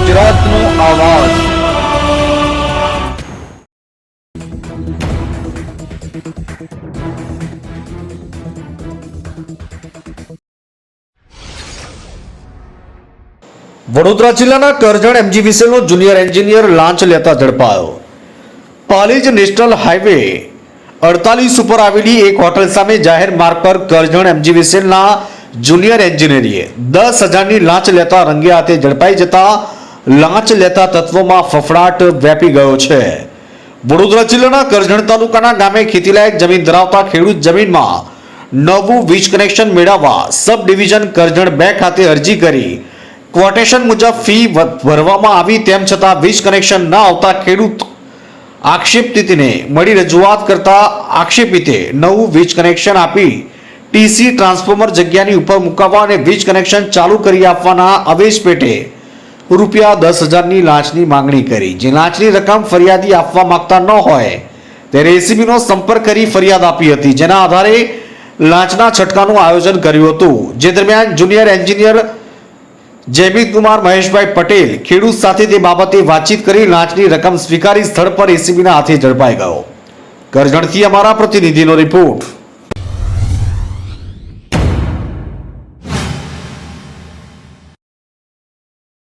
ગુજરાતનો આવાજ। વડોદરા જિલ્લાના કરજણ એમજીવીસીએલનો જુનિયર એન્જિનિયર લાંચ લેતા ઝડપાયો। પાલેજ નેશનલ હાઈવે 48 ઉપર આવેલી એક હોટલ સામે જાહેર માર્ગ પર કરજણ એમજીવીસીએલના જુનિયર એન્જિનિયરે 10,000ની લાંચ લેતા રંગે હાથે ઝડપાઈ જતા લાંચ લેતા તત્વોમાં ફફડાટ વ્યાપી ગયો છે। વડોદરા જિલ્લાના કરજણ તાલુકાના ગામે ખેતીલાયક જમીન ધરાવતા ખેડૂત જમીનમાં નવું વીજ કનેક્શન મેળવવા સબ ડિવિઝન કરજણ 2 ખાતે અરજી કરી ક્વોટેશન મુજબ ફી ભરવામાં આવી, તેમ છતાં વીજ કનેક્શન ન આવતા ખેડૂત આક્ષેપિતને મળી રજૂઆત કરતા આક્ષેપિતે નવું વીજ કનેક્શન આપી ટીસી ટ્રાન્સફોર્મર જગ્યાની ઉપર મુકાવવા અને વીજ કનેક્શન ચાલુ કરી આપવાના આવેશ પેટે રૂપિયા 10,000ની લાંચની માંગણી કરી। જે લાંચની રકમ ફરિયાદી આપવા માંગતા ન હોય ત્યારે એસીબીનો સંપર્ક કરી ફરિયાદ આપી હતી, જેના આધારે લાંચના છટકાનું આયોજન કર્યું હતું। જે દરમિયાન જુનિયર એન્જિનિયર જયમીત કુમાર મહેશભાઈ પટેલ ખેડૂત સાથે તે બાબતે વાતચીત કરી લાંચની રકમ સ્વીકારી સ્થળ પર એસીબીના હાથે ઝડપાઈ ગયો। કરજણથી અમારા પ્રતિનિધિનો રિપોર્ટ।